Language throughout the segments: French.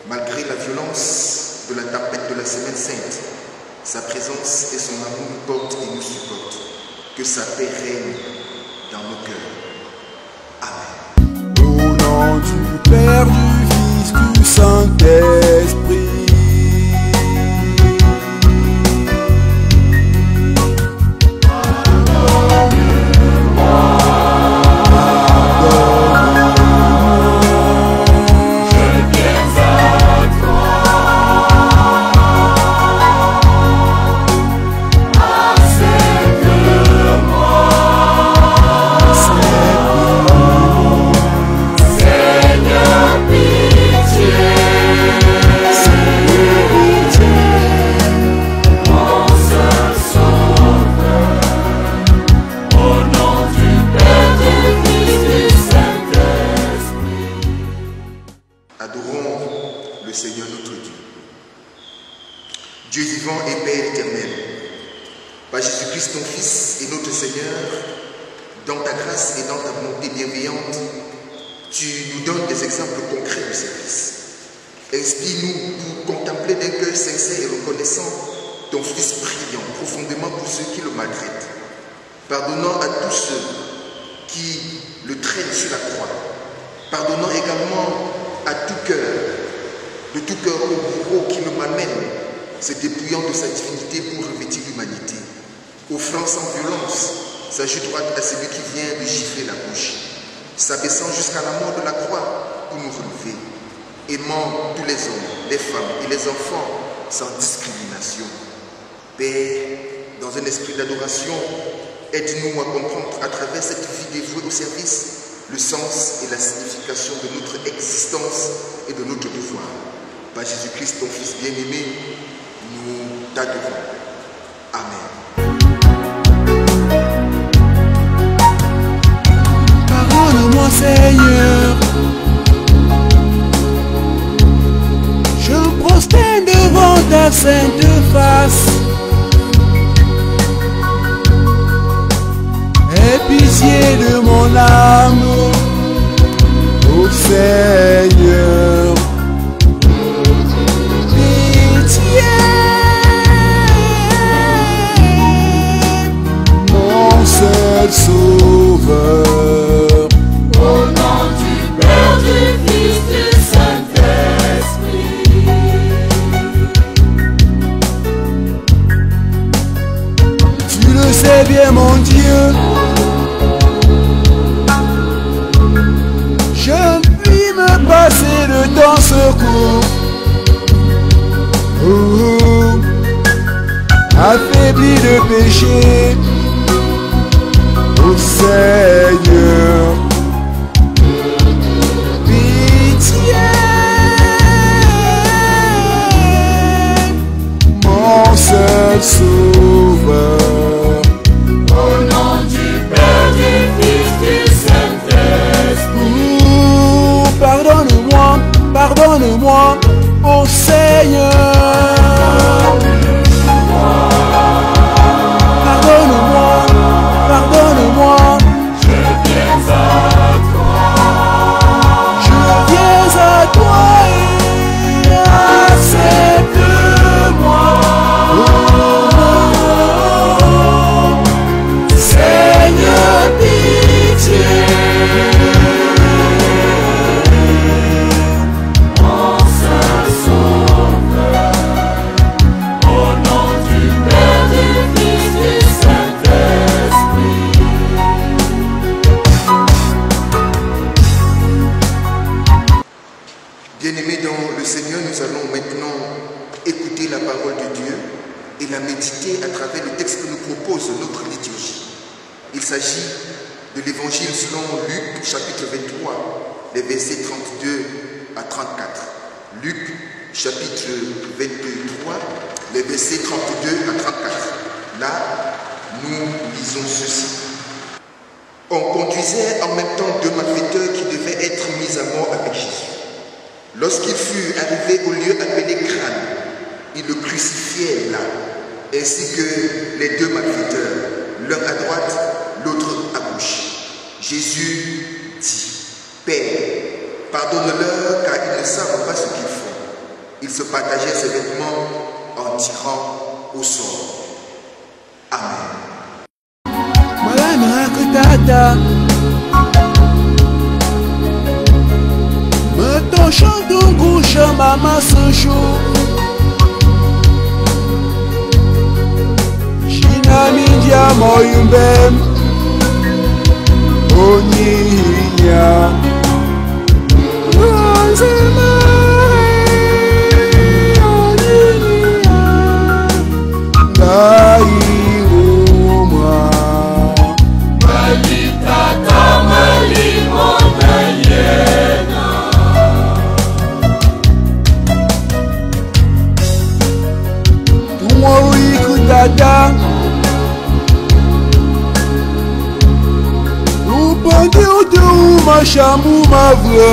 Malgré la violence de la tempête de la Semaine Sainte, sa présence et son amour nous portent et nous supportent. Que sa paix règne dans nos cœurs. Amen. Au nom du Père, du Fils, du Saint-Esprit. Adorons le Seigneur notre Dieu. Dieu vivant et Père éternel, par Jésus-Christ ton Fils et notre Seigneur, dans ta grâce et dans ta volonté bienveillante, tu nous donnes des exemples concrets de service. Inspire-nous pour contempler d'un cœur sincère et reconnaissant ton Fils brillant profondément pour ceux qui le maltraitent, pardonnant à tous ceux qui le traînent sur la croix, pardonnant également à tout cœur, de tout cœur au bourreau qui le malmène, se dépouillant de sa divinité pour revêtir l'humanité, offrant sans violence sa joue droite à celui qui vient de gifler la bouche, s'abaissant jusqu'à la mort de la croix pour nous relever, aimant tous les hommes, les femmes et les enfants sans discrimination. Père, dans un esprit d'adoration, aide-nous à comprendre à travers cette vie dévouée au service le sens et la signification de notre existence et de notre devoir. Par Jésus-Christ, ton Fils bien-aimé, nous t'adorons. Amen. Pardonne-moi, Seigneur. Je me prosterne devant ta sainte face. Aie pitié de mon âme, ô Seigneur. Pitié, mon seul sauveur. Au nom du Père, du Fils, du Saint-Esprit. Tu le sais bien, mon Dieu. Je puis me passer de ton secours. Affaibli de péché, ô Seigneur, pitié, mon seul sauveur. Au nom du Père, du Fils, du Saint-Esprit. Pardonne-moi, pardonne-moi, ô Seigneur. Pardonne-moi, pardonne-moi. Je viens à toi. Je viens à toi et accepte-moi. Seigneur, pitié. Mon seul sauveur. Au nom du Père, du Fils, du Saint-Esprit. Bien-aimés dans le Seigneur, nous allons maintenant écouter la parole de Dieu et la méditer à travers le texte que nous propose notre liturgie. Il s'agit de l'évangile selon Luc, chapitre 23, les versets 32 à 34. Luc, chapitre 23, les versets 32 à 34. disons ceci. On conduisait en même temps deux malfaiteurs qui devaient être mis à mort avec Jésus. Lorsqu'il fut arrivé au lieu appelé Crâne, ils le crucifiaient là, ainsi que les deux malfaiteurs, l'un à droite, l'autre à gauche. Jésus dit, Père, pardonne-leur car ils ne savent pas ce qu'ils font. Il se partageait ses vêtements en tirant au sort. Amen. Mettons chantons couche maman ce jour. China mindia moyumbem Oniya dada Upande udu mashamu mavre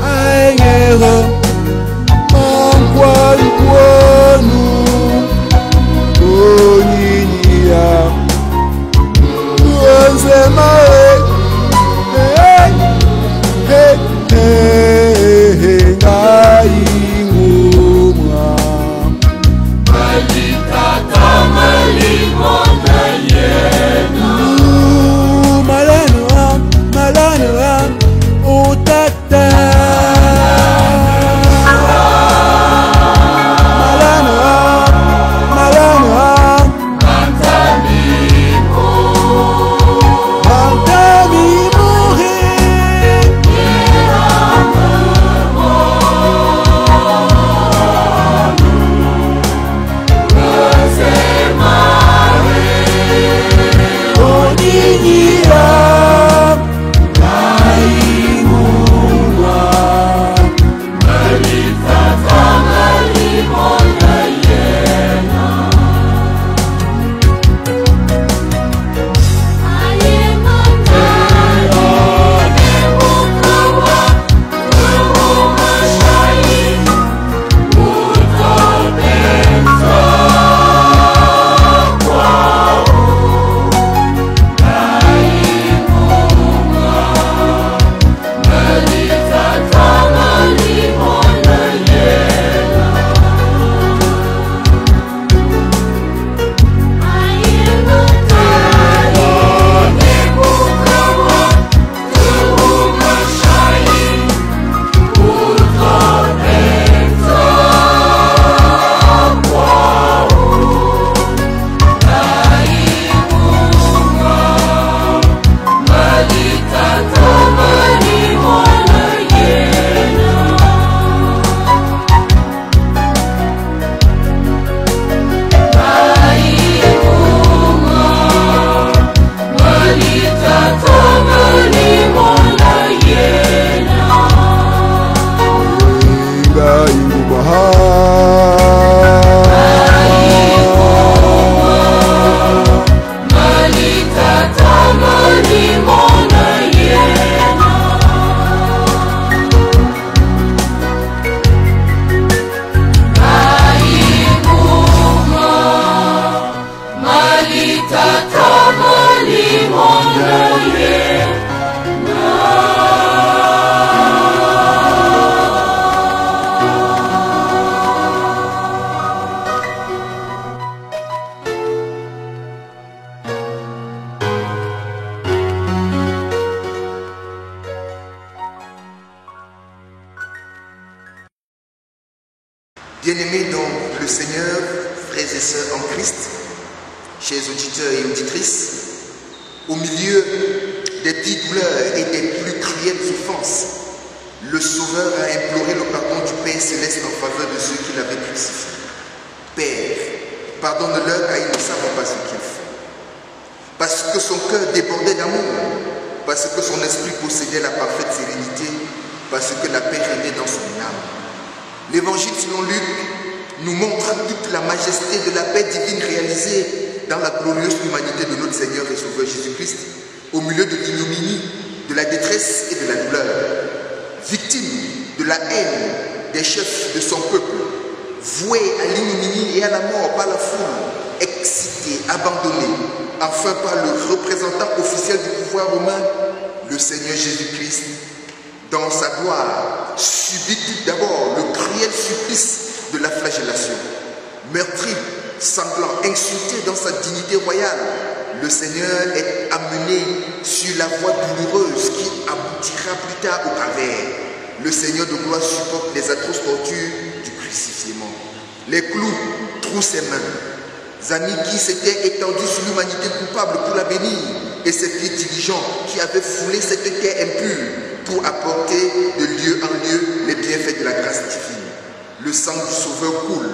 Aengere Mankwa ikwanu Oninia Uenzema Bien-aimés dans le Seigneur, frères et sœurs en Christ, chers auditeurs et auditrices, au milieu des petites douleurs et des plus cruelles souffrances, le Sauveur a imploré le pardon du Père Céleste en faveur de ceux qui l'avaient crucifié. Père, pardonne-leur car ils ne savent pas ce qu'ils font. Parce que son cœur débordait d'amour, parce que son esprit possédait la parfaite sérénité, parce que la paix régnait dans son âme. L'évangile selon Luc nous montre toute la majesté de la paix divine réalisée dans la glorieuse humanité de notre Seigneur et Sauveur Jésus-Christ, au milieu de l'ignominie, de la détresse et de la douleur, victime de la haine des chefs de son peuple, voué à l'ignominie et à la mort par la foule, excité, abandonné, enfin par le représentant officiel du pouvoir romain, le Seigneur Jésus-Christ, dans sa gloire, subit tout d'abord le cruel supplice de la flagellation. Meurtri, sanglant, insulté dans sa dignité royale, le Seigneur est amené sur la voie douloureuse qui aboutira plus tard au calvaire. Le Seigneur de gloire supporte les atroces tortures du crucifixion. Les clous trouent ses mains. Amis qui s'étaient étendus sur l'humanité coupable pour la bénir, et ses pieds diligents qui avaient foulé cette terre impure pour apporter de lieu en lieu les bienfaits de la grâce divine. Le sang du Sauveur coule.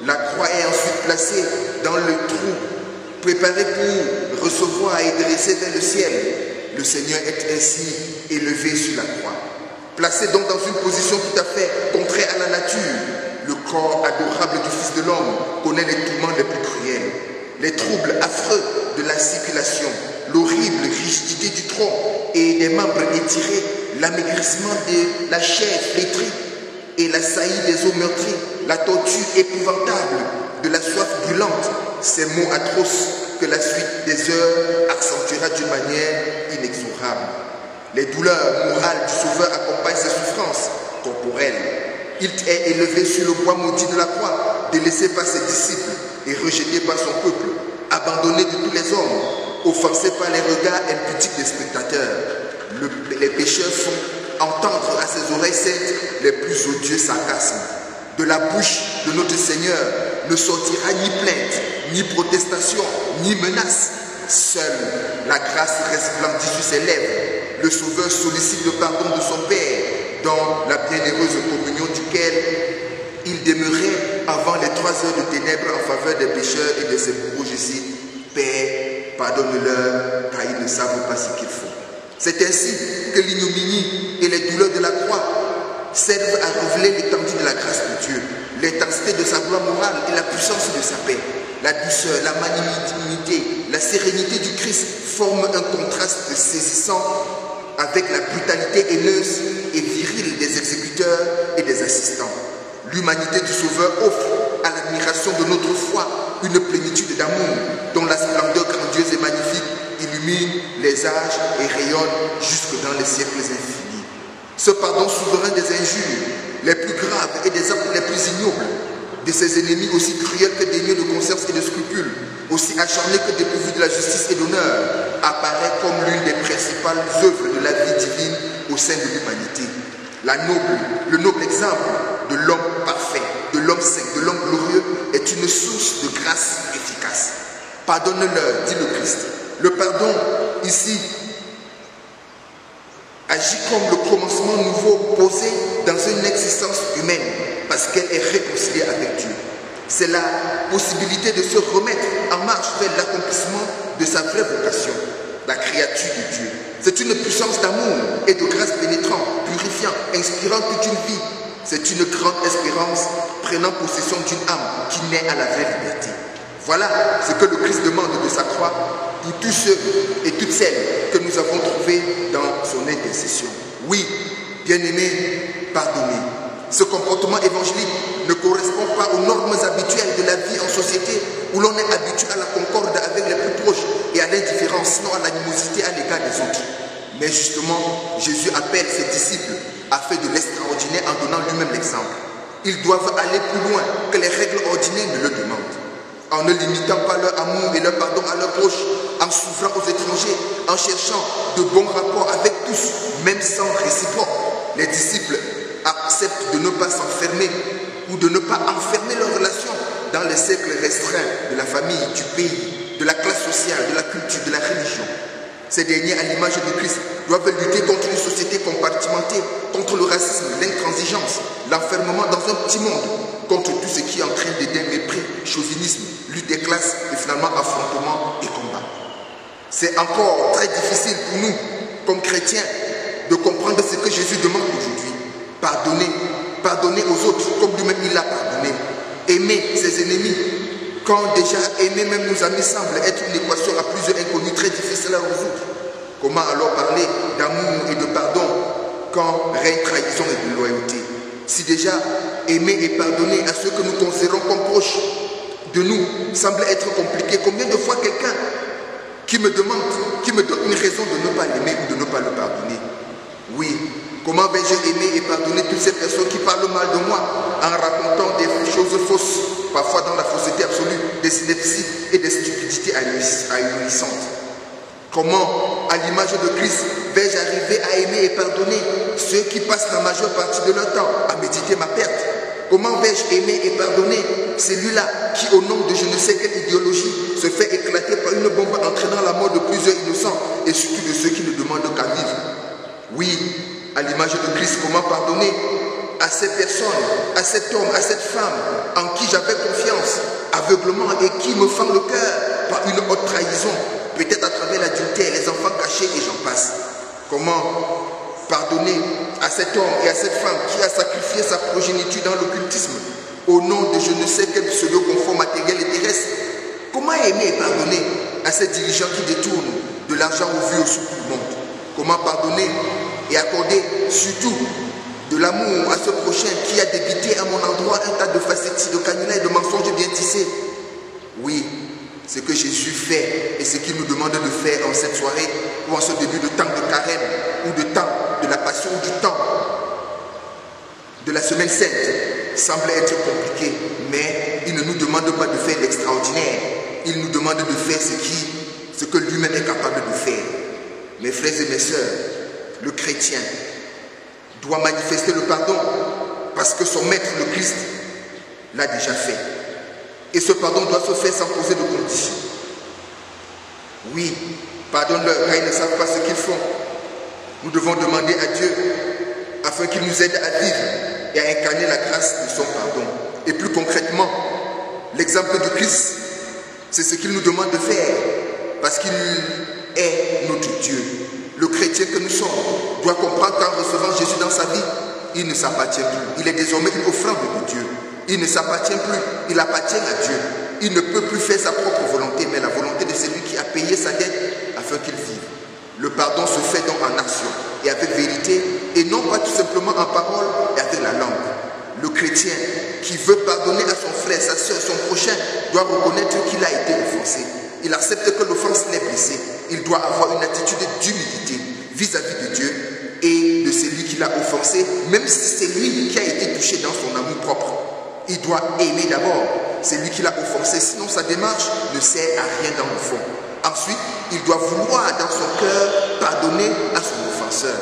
La croix est ensuite placée dans le trou, préparé pour recevoir et dresser vers le ciel. Le Seigneur est ainsi élevé sur la croix. Placé donc dans une position tout à fait contraire à la nature, le corps adorable du Fils de l'homme connaît les tourments les plus cruels, les troubles affreux de la circulation, l'horrible rigidité du tronc et des membres étirés, l'amaigrissement de la chair flétrie et la saillie des os meurtris, la torture épouvantable de la soif brûlante, ces mots atroces que la suite des heures accentuera d'une manière inexorable. Les douleurs morales du Sauveur accompagnent ses souffrances corporelles. Il est élevé sur le bois maudit de la croix, délaissé par ses disciples et rejeté par son peuple, abandonné de tous les hommes, offensé par les regards impudiques des spectateurs. Les pécheurs font entendre à ses oreilles saintes les plus odieux sarcasmes. De la bouche de notre Seigneur ne sortira ni plainte, ni protestation, ni menace. Seule la grâce resplendit sur ses lèvres. Le Sauveur sollicite le pardon de son Père, dans la bienheureuse communion duquel il demeurait avant les 3 heures de ténèbres en faveur des pécheurs et de ses bourreaux. Je cite, Père, pardonne-leur, car ils ne savent pas ce qu'ils font. C'est ainsi que l'ignominie et les douleurs de la croix servent à révéler l'étendue de la grâce de Dieu, l'intensité de sa gloire morale et la puissance de sa paix. La douceur, la magnanimité, la sérénité du Christ forment un contraste saisissant avec la brutalité haineuse et virile des exécuteurs et des assistants. L'humanité du Sauveur offre à l'admiration de notre foi une plénitude d'amour dont la splendeur grandiose et magnifique illumine les âges et rayonne jusque dans les siècles infinis. Ce pardon souverain des injures les plus graves et des actes les plus ignobles, de ses ennemis aussi cruels que dénués de conscience et de scrupules, aussi acharnés que dépourvus de la justice et d'honneur, apparaît comme l'une des principales œuvres de la vie divine au sein de l'humanité. Le noble exemple de l'homme parfait, de l'homme saint, de l'homme glorieux est une source de grâce efficace. Pardonne-leur, dit le Christ. Le pardon, ici, agit comme le commencement nouveau posé dans une existence humaine, parce qu'elle est réconciliée avec Dieu. C'est la possibilité de se remettre en marche vers l'accomplissement de sa vraie vocation, la créature de Dieu. C'est une puissance d'amour et de grâce pénétrant, purifiant, inspirant toute une vie. C'est une grande espérance prenant possession d'une âme qui naît à la vraie liberté. Voilà ce que le Christ demande de sa croix pour tous ceux et toutes celles que nous avons trouvés dans son intercession. Oui, bien-aimés, pardonnez. Ce comportement évangélique ne correspond pas aux normes habituelles de la vie en société où l'on est habitué à la concorde avec les plus proches et à l'indifférence, non à l'animosité à l'égard des autres. Mais justement, Jésus appelle ses disciples à faire de l'extraordinaire en donnant lui-même l'exemple. Ils doivent aller plus loin que les règles ordinaires ne le demandent. En ne limitant pas leur amour et leur pardon à leurs proches, en s'ouvrant aux étrangers, en cherchant de bons rapports avec tous, même sans réciproque, les disciples acceptent de ne pas s'enfermer ou de ne pas enfermer leurs relations dans les cercles restreints de la famille, du pays, de la classe sociale, de la culture, de la religion. Ces derniers, à l'image de Christ, doivent lutter contre une société compartimentée, contre le racisme, l'intransigeance, l'enfermement dans un petit monde, contre tout ce qui entraîne dédain, mépris, chauvinisme, lutte des classes et finalement affrontement et combat. C'est encore très difficile pour nous, comme chrétiens, de comprendre ce que Jésus demande aujourd'hui. Pardonner aux autres comme lui-même il l'a pardonné. Aimer ses ennemis Quand déjà aimer même nos amis semble être une équation à plusieurs inconnus très difficile à résoudre, comment alors parler d'amour et de pardon quand règne trahison et de loyauté? Si déjà aimer et pardonner à ceux que nous considérons comme proches de nous semble être compliqué, combien de fois quelqu'un qui me donne une raison de ne pas l'aimer ou de ne pas le pardonner? Oui, comment vais-je aimer et pardonner toutes ces personnes qui parlent mal de moi en racontant des choses fausses, parfois dans la fausseté absolue, des inepties et des stupidités ahurissantes? Comment, à l'image de Christ, vais-je arriver à aimer et pardonner ceux qui passent la majeure partie de leur temps à méditer ma perte? Comment vais-je aimer et pardonner celui-là qui, au nom de je ne sais quelle idéologie, se fait éclater par une bombe entraînant la mort de plusieurs innocents et surtout de ceux qui ne demandent qu'à vivre? Oui, à l'image de Christ, comment pardonner à cette personne, à cet homme, à cette femme en qui j'avais confiance aveuglement et qui me fend le cœur par une haute trahison, peut-être à travers l'adultère, les enfants cachés et j'en passe? Comment pardonner à cet homme et à cette femme qui a sacrifié sa progéniture dans l'occultisme au nom de je ne sais quel pseudo-confort matériel et terrestre? Comment aimer et pardonner à ces dirigeants qui détournent de l'argent au vu au sous du monde? Comment pardonner et accorder surtout de l'amour à ce prochain qui a débité à mon endroit un tas de facéties, de canulets et de mensonges bien tissés? Oui, ce que Jésus fait et ce qu'il nous demande de faire en cette soirée ou en ce début de temps de carême ou de temps de la passion ou du temps de la semaine sainte semble être compliqué, mais il ne nous demande pas de faire l'extraordinaire, il nous demande de faire ce que lui-même est capable de faire. Mes frères et mes sœurs, le chrétien doit manifester le pardon parce que son maître, le Christ, l'a déjà fait. Et ce pardon doit se faire sans poser de conditions. Oui, pardonne-leur car ils ne savent pas ce qu'ils font. Nous devons demander à Dieu afin qu'il nous aide à vivre et à incarner la grâce de son pardon. Et plus concrètement, l'exemple de Christ, c'est ce qu'il nous demande de faire parce qu'il est notre Dieu. Le chrétien que nous sommes doit comprendre qu'en recevant Jésus dans sa vie, il ne s'appartient plus. Il est désormais une offrande de Dieu. Il ne s'appartient plus, il appartient à Dieu. Il ne peut plus faire sa propre volonté, mais la volonté de celui qui a payé sa dette afin qu'il vive. Le pardon se fait donc en action et avec vérité, et non pas tout simplement en parole et avec la langue. Le chrétien qui veut pardonner à son frère, sa soeur, son prochain, doit reconnaître qu'il a été offensé. Il accepte que l'offense l'ait blessé. Il doit avoir une attitude d'humilité vis-à-vis de Dieu et de celui qui l'a offensé, même si c'est lui qui a été touché dans son amour propre. Il doit aimer d'abord celui qui l'a offensé, sinon sa démarche ne sert à rien dans le fond. Ensuite, il doit vouloir dans son cœur pardonner à son offenseur.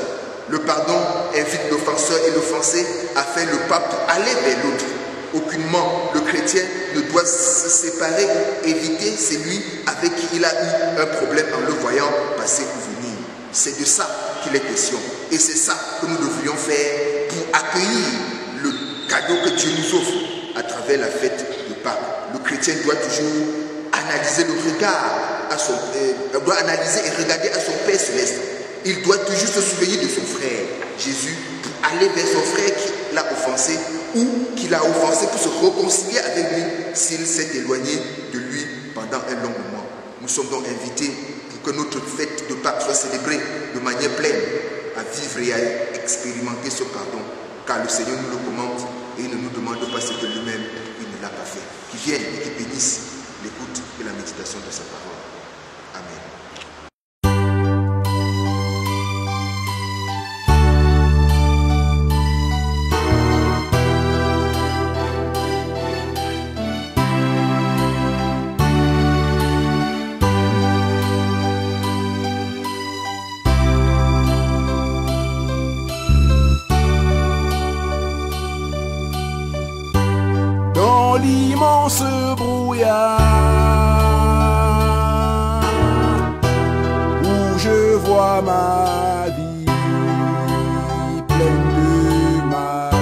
Le pardon invite l'offenseur et l'offensé à faire le pas pour aller vers l'autre. Aucunement, le chrétien ne doit se séparer, éviter celui avec qui il a eu un problème en le voyant passer ou venir. C'est de ça qu'il est question. Et c'est ça que nous devrions faire pour accueillir le cadeau que Dieu nous offre à travers la fête de Pâques. Le chrétien doit toujours analyser le regard à son doit analyser et regarder à son Père céleste. Il doit toujours se souvenir de son frère Jésus pour aller vers son frère qui l'a offensé ou qui l'a offensé pour se réconcilier avec lui s'il s'est éloigné de lui pendant un long moment. Nous sommes donc invités pour que notre fête de Pâques soit célébrée de manière pleine, à vivre et à expérimenter ce pardon, car le Seigneur nous le commande et il ne nous demande pas ce que lui-même il ne l'a pas fait. Qu'il vienne et qu'il bénisse l'écoute et la méditation de sa parole. Amen. Dans l'immense brouillard où je vois ma vie pleine de mal,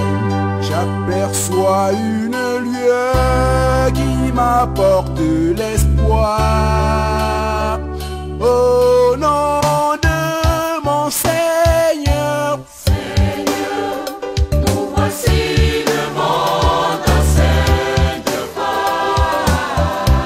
j'aperçois une lueur qui m'apporte l'espoir. Au nom de mon Seigneur, Nous voici le monde enseigne pas.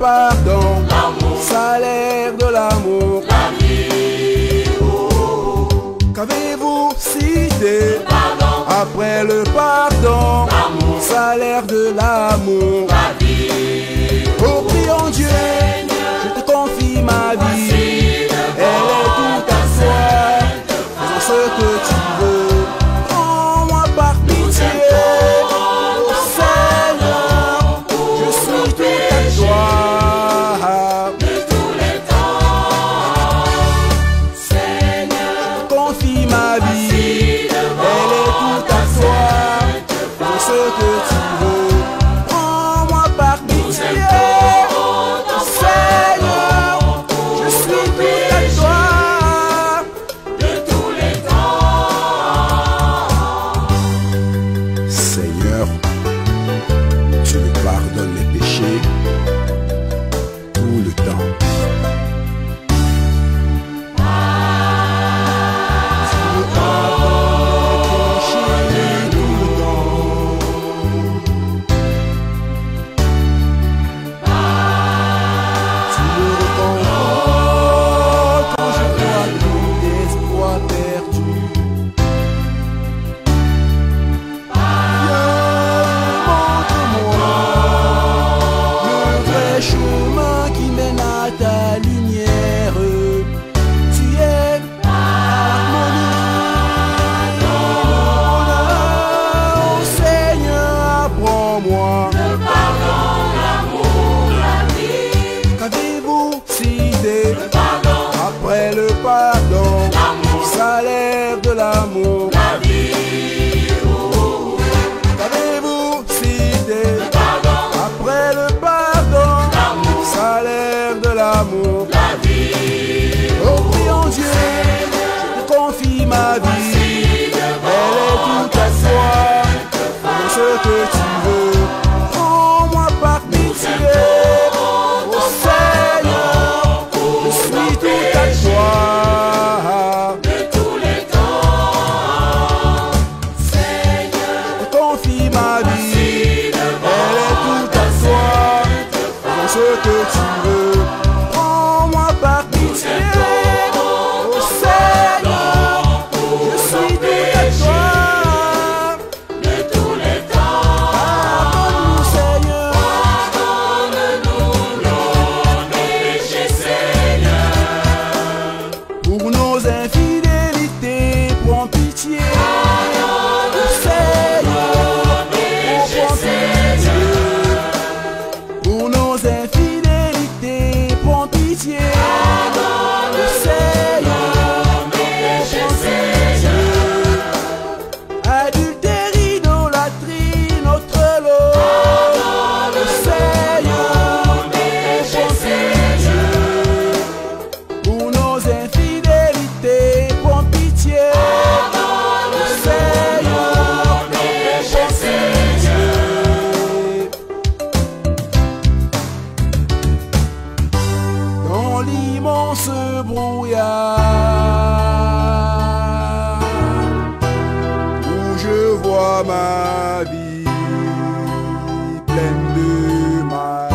pardon, salaire de l'amour. Qu'avez-vous cité? Après le pardon, salaire de l'amour. Oh, prions Dieu, je te confie ma vie. Elle est toute à toi, faisons ce que tu veux. Prends-moi par pitié, oh Seigneur, je suis tout à toi. De tous les temps, Seigneur, Je confie ma vie, elle est toute à toi, faisons ce que tu veux. Prends-moi par pitié, oh Seigneur, je suis tout à toi. de tous les temps. Seigneur, tu me pardonnes les péchés tout le temps. Tu me pardonnes les péchés tout le temps. Tu me reconfortes quand je vois tout espoir perdu. Montre-moi le vrai chemin qui mène à ta lumière. Tu es harmonie, bonheur. Seigneur, apprends-moi. Qu'avez-vous cité? Après le pardon, salaire de l'amour. Qu'avez-vous cité? Après le pardon, salaire de l'amour. Oh, prions Dieu, je te confie ma vie. Elle est toute à toi, fais ce que tu veux. Prends-moi par pitié, oh Seigneur, je suis tout à toi. De tous les temps, Seigneur, Je te confie ma vie, elle est toute à toi, fais ce que tu veux. Prends-moi par pitié, oh Seigneur, je suis tout à toi. de tous les temps, Pardonne-nous Seigneur, pardonne-nous nos péchés, Seigneur. pour nos infidélités, prends pitié. Oh Seigneur, oh, prends pitié. Pour nos infidélités, prends pitié. Oh Seigneur, prends pitié. Adultère, idolâtrie, notre lot. Oh Seigneur, prends pitié. Pour nos infidélités, prends pitié. Oh Seigneur, prends pitié. Dans l'immense brouillard où je vois ma vie pleine de mal,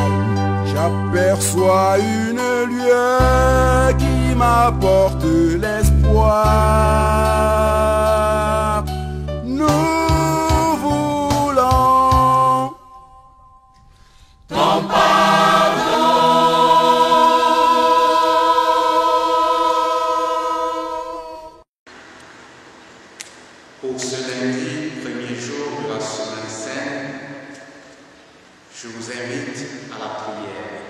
j'aperçois une lueur qui m'apporte l'espoir. Nous voulons Pour ce lundi, premier jour de la semaine sainte, je vous invite à la prière.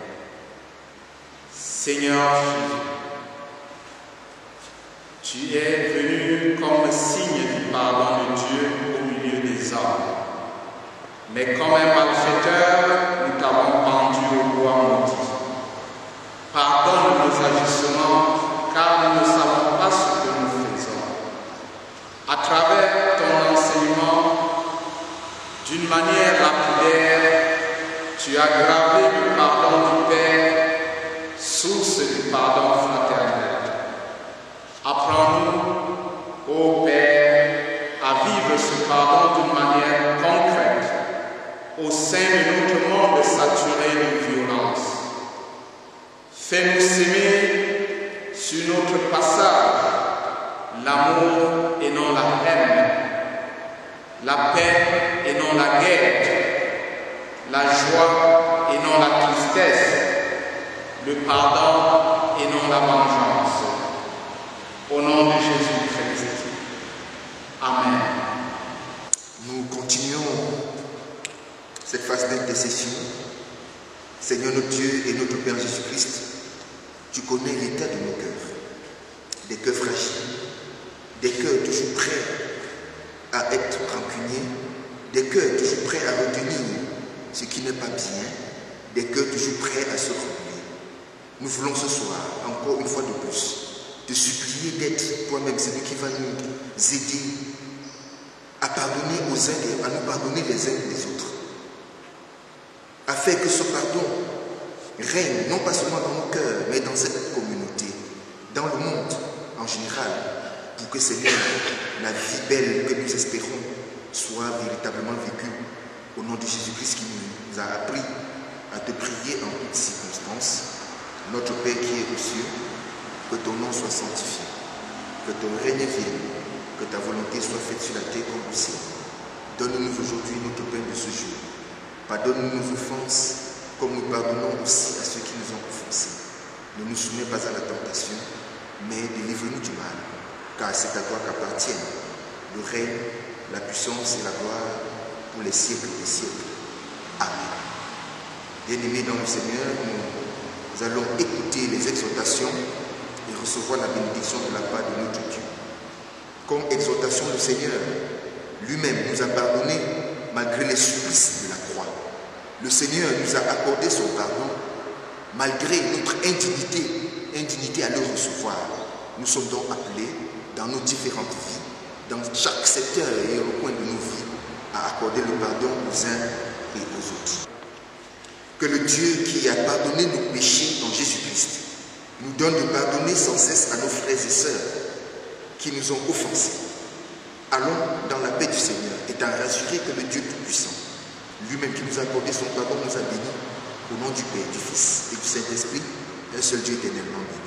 Seigneur Jésus, tu es venu comme signe du pardon de Dieu au milieu des hommes. Mais comme un malfaiteur, nous t'avons pendu au bois maudit. Pardonne nos agissements, car nous ne savons pas ce que nous faisons. À travers ton enseignement, d'une manière lapidaire, tu as gravé le pardon du Père, source du pardon fraternel. Apprends-nous, ô Père, à vivre ce pardon d'une manière concrète au sein de notre monde saturé de violence. Fais-nous s'aimer sur notre passage l'amour et non la haine, la paix et non la guerre, la joie et non la tristesse, le pardon et non la vengeance. Au nom de Jésus-Christ. Amen. Nous continuons cette phase d'intercession. Seigneur notre Dieu et notre Père Jésus-Christ, tu connais l'état de nos cœurs, des cœurs fragiles, des cœurs toujours prêts à être rancuniers, des cœurs toujours prêts à retenir ce qui n'est pas bien, des cœurs toujours prêts à se rebeller. Nous voulons ce soir, encore une fois de plus, te supplier d'être toi-même celui qui va nous aider à pardonner aux uns, à nous pardonner les uns les autres, afin que ce pardon règne non pas seulement dans nos cœurs, mais dans cette communauté, dans le monde en général, pour que Seigneur, la vie belle que nous espérons soit véritablement vécue au nom de Jésus-Christ qui nous a appris à te prier en toutes circonstances. Notre Père qui est aux cieux, que ton nom soit sanctifié, que ton règne vienne, que ta volonté soit faite sur la terre comme au ciel. Donne-nous aujourd'hui notre pain de ce jour. Pardonne-nous nos offenses, comme nous pardonnons aussi à ceux qui nous ont offensés. Ne nous soumets pas à la tentation, mais délivre-nous du mal, car c'est à toi qu'appartiennent le règne, la puissance et la gloire pour les siècles des siècles. Amen. Bien-aimés dans le Seigneur, nous allons écouter les exhortations et recevoir la bénédiction de la part de notre Dieu. Comme exhortation, le Seigneur lui-même nous a pardonné malgré les supplices de la croix. Le Seigneur nous a accordé son pardon malgré notre indignité à le recevoir. Nous sommes donc appelés dans nos différentes vies, dans chaque secteur et au coin de nos vies, à accorder le pardon aux uns et aux autres. Que le Dieu qui a pardonné nos péchés en Jésus-Christ nous donne de pardonner sans cesse à nos frères et sœurs qui nous ont offensés. Allons dans la paix du Seigneur, étant rassurés que le Dieu Tout-Puissant, lui-même qui nous a accordé son pardon, nous a bénis. Au nom du Père, du Fils et du Saint-Esprit, un seul Dieu éternellement béni.